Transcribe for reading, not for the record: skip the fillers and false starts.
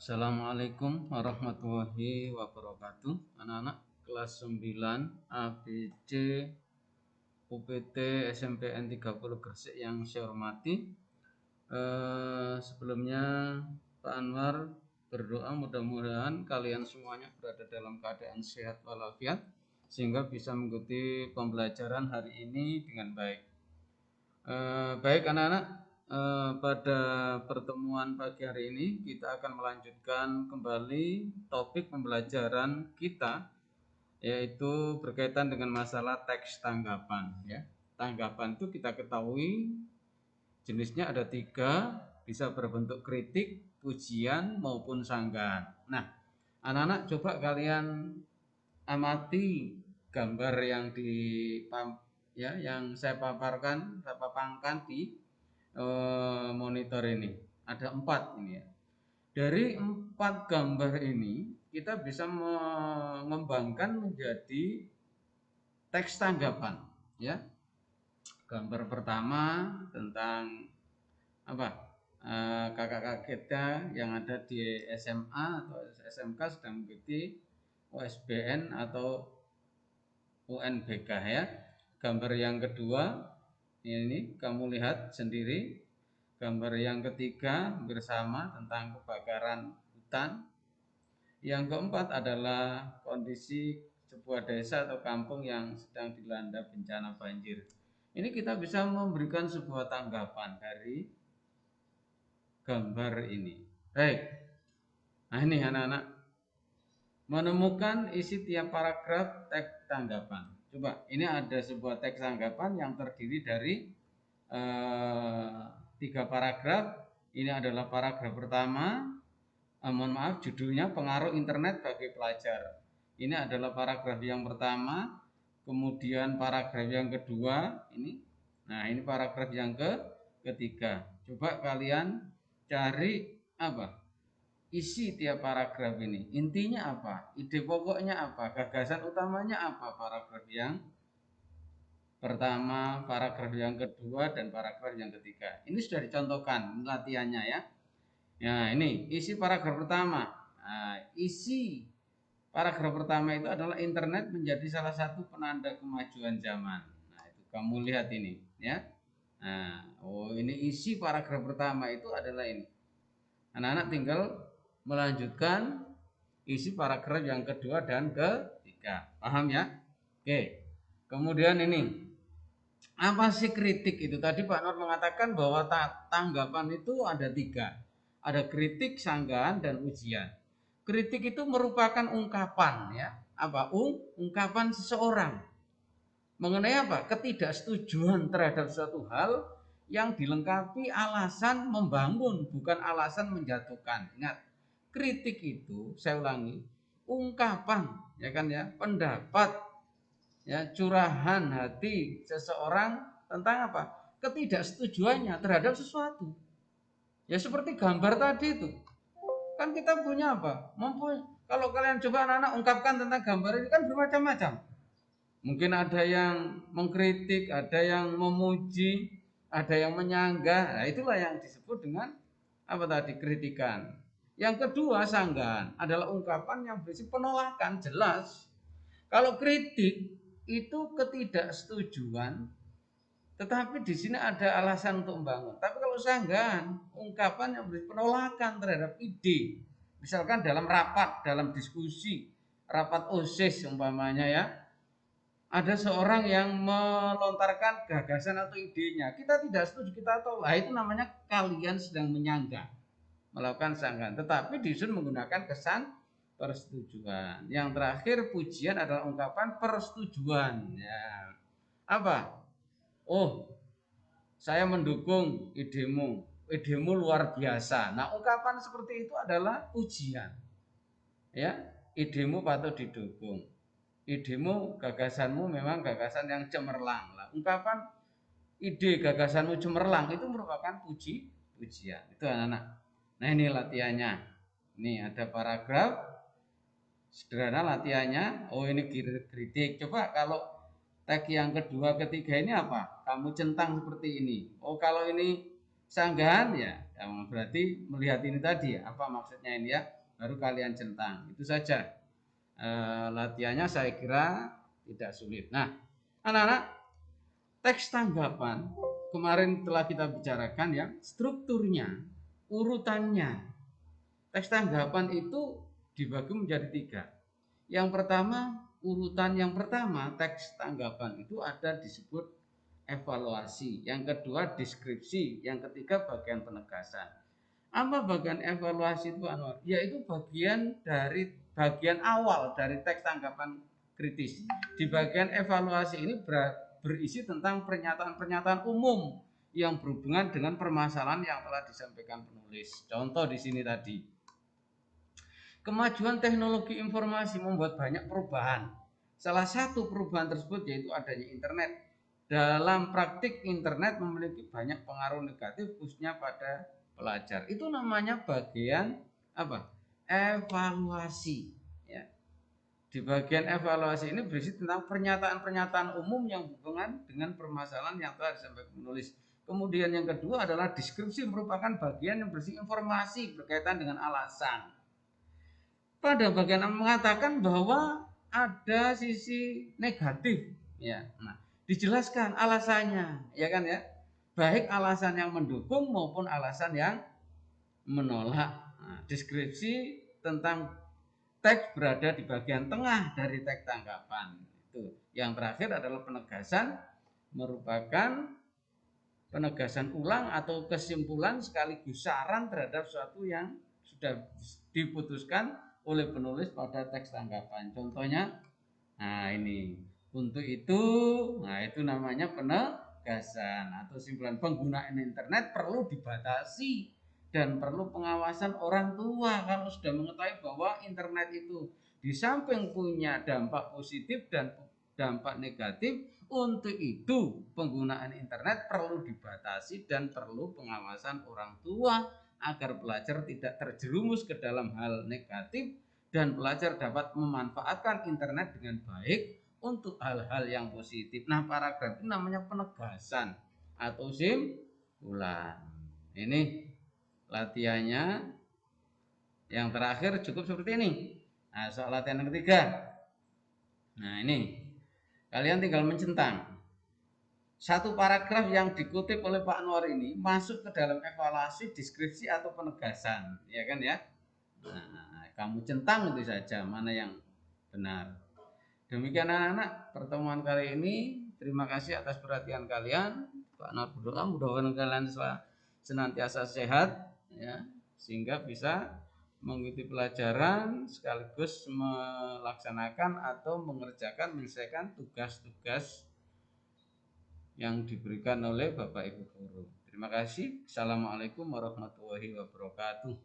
Assalamualaikum warahmatullahi wabarakatuh. Anak-anak kelas 9 ABC UPT SMPN 30 Gresik yang saya hormati. Sebelumnya Pak Anwar berdoa mudah-mudahan kalian semuanya berada dalam keadaan sehat walafiat sehingga bisa mengikuti pembelajaran hari ini dengan baik. Baik anak-anak, pada pertemuan pagi hari ini kita akan melanjutkan kembali topik pembelajaran kita, yaitu berkaitan dengan masalah teks tanggapan. Ya, tanggapan itu kita ketahui jenisnya ada 3, bisa berbentuk kritik, pujian maupun sanggahan. Nah, anak-anak coba kalian amati gambar yang yang saya papangkan di monitor ini. Ada 4 ini ya. Dari 4 gambar ini kita bisa mengembangkan menjadi teks tanggapan ya. Gambar pertama tentang apa? Kakak kita yang ada di SMA atau SMK sedang mengikuti USBN atau UNBK ya. Gambar yang kedua ini kamu lihat sendiri. Gambar yang ketiga bersama tentang kebakaran hutan. Yang keempat adalah kondisi sebuah desa atau kampung yang sedang dilanda bencana banjir. Ini kita bisa memberikan sebuah tanggapan dari gambar ini. Baik. Nah ini anak-anak, menemukan isi tiap paragraf teks tanggapan. Coba, ini ada sebuah teks tanggapan yang terdiri dari 3 paragraf. Ini adalah paragraf pertama. Mohon maaf, judulnya pengaruh internet bagi pelajar. Ini adalah paragraf yang pertama. Kemudian paragraf yang kedua ini. Nah, ini paragraf yang ketiga. Coba kalian cari apa? Isi tiap paragraf ini. Intinya apa? Ide pokoknya apa? Gagasan utamanya apa? Paragraf yang pertama, paragraf yang kedua, dan paragraf yang ketiga. Ini sudah dicontohkan latihannya ya. Nah, ini isi paragraf pertama. Nah, isi paragraf pertama itu adalah internet menjadi salah satu penanda kemajuan zaman. Nah, itu kamu lihat ini ya. Nah, ini isi paragraf pertama itu adalah ini. Anak-anak tinggal melanjutkan isi paragraf yang kedua dan ketiga. Paham ya? Oke. Kemudian ini, apa sih kritik itu? Tadi Pak Nur mengatakan bahwa tanggapan itu ada 3. Ada kritik, sanggahan, dan ujian. Kritik itu merupakan ungkapan ya. Apa? Ungkapan seseorang mengenai apa? Ketidaksetujuan terhadap suatu hal yang dilengkapi alasan membangun, bukan alasan menjatuhkan. Ingat, kritik itu, saya ulangi, ungkapan, ya kan ya, pendapat, ya, curahan hati seseorang tentang apa? Ketidaksetujuannya terhadap sesuatu. Ya seperti gambar tadi itu. Kan kita punya apa? Kalau kalian coba anak-anak ungkapkan tentang gambar ini kan bermacam-macam. Mungkin ada yang mengkritik, ada yang memuji, ada yang menyanggah. Nah, itulah yang disebut dengan apa tadi? Kritikan. Yang kedua, sanggahan adalah ungkapan yang berisi penolakan, jelas. Kalau kritik itu ketidaksetujuan, tetapi di sini ada alasan untuk membangun. Tapi kalau sanggahan, ungkapan yang berisi penolakan terhadap ide. Misalkan dalam rapat, dalam diskusi, rapat OSIS umpamanya ya, ada seorang yang melontarkan gagasan atau idenya, kita tidak setuju, kita tolak, itu namanya kalian sedang menyanggah, melakukan sanggahan, tetapi disusun menggunakan kesan persetujuan. Yang terakhir, pujian adalah ungkapan persetujuan ya. Apa? Oh, saya mendukung idemu, idemu luar biasa. Nah, ungkapan seperti itu adalah pujian ya, idemu patut didukung, idemu, gagasanmu memang gagasan yang cemerlang. Lah, ungkapan ide gagasanmu cemerlang itu merupakan pujian. Itu anak-anak. Nah, ini latihannya. Ini ada paragraf sederhana latihannya. Oh, ini kritik. Coba kalau tag yang kedua, ketiga ini apa? Kamu centang seperti ini. Oh, kalau ini sanggahan ya, berarti melihat ini tadi apa maksudnya ini ya, baru kalian centang. Itu saja. Latihannya saya kira tidak sulit. Nah, anak-anak, teks tanggapan kemarin telah kita bicarakan ya, strukturnya, urutannya. Teks tanggapan itu dibagi menjadi 3. Yang pertama, urutan yang pertama teks tanggapan itu ada disebut evaluasi, yang kedua deskripsi, yang ketiga bagian penegasan. Apa bagian evaluasi itu, Anwar? Yaitu bagian awal dari teks tanggapan kritis. Di bagian evaluasi ini berisi tentang pernyataan-pernyataan umum yang berhubungan dengan permasalahan yang telah disampaikan penulis. Contoh di sini tadi, kemajuan teknologi informasi membuat banyak perubahan. Salah satu perubahan tersebut yaitu adanya internet. Dalam praktik, internet memiliki banyak pengaruh negatif khususnya pada pelajar. Itu namanya bagian apa? Evaluasi. Ya. Di bagian evaluasi ini berisi tentang pernyataan-pernyataan umum yang berhubungan dengan permasalahan yang telah disampaikan penulis. Kemudian yang kedua adalah deskripsi, merupakan bagian yang berisi informasi berkaitan dengan alasan. Pada bagian mengatakan bahwa ada sisi negatif, ya. Nah, dijelaskan alasannya, ya kan ya, baik alasan yang mendukung maupun alasan yang menolak. Nah, deskripsi tentang teks berada di bagian tengah dari teks tanggapan. Itu. Yang terakhir adalah penegasan, merupakan penegasan ulang atau kesimpulan sekaligus saran terhadap sesuatu yang sudah diputuskan oleh penulis pada teks tanggapan. Contohnya, nah ini, untuk itu, nah itu namanya penegasan atau kesimpulan. Penggunaan internet perlu dibatasi dan perlu pengawasan orang tua kalau sudah mengetahui bahwa internet itu di samping punya dampak positif dan dampak negatif. Untuk itu penggunaan internet perlu dibatasi dan perlu pengawasan orang tua agar pelajar tidak terjerumus ke dalam hal negatif dan pelajar dapat memanfaatkan internet dengan baik untuk hal-hal yang positif. Nah, paragraf itu namanya penegasan atau simpulan. Ini latihannya yang terakhir cukup seperti ini. Nah, soal latihan yang ketiga. Nah, ini kalian tinggal mencentang satu paragraf yang dikutip oleh Pak Anwar ini masuk ke dalam evaluasi, deskripsi atau penegasan, ya kan ya. Nah, kamu centang itu saja mana yang benar. Demikian anak-anak pertemuan kali ini. Terima kasih atas perhatian kalian. Pak Anwar berdoa mudah-mudahan kalian senantiasa sehat, ya, sehingga bisa mengikuti pelajaran sekaligus melaksanakan atau mengerjakan menyelesaikan tugas-tugas yang diberikan oleh Bapak Ibu guru. Terima kasih. Assalamualaikum warahmatullahi wabarakatuh.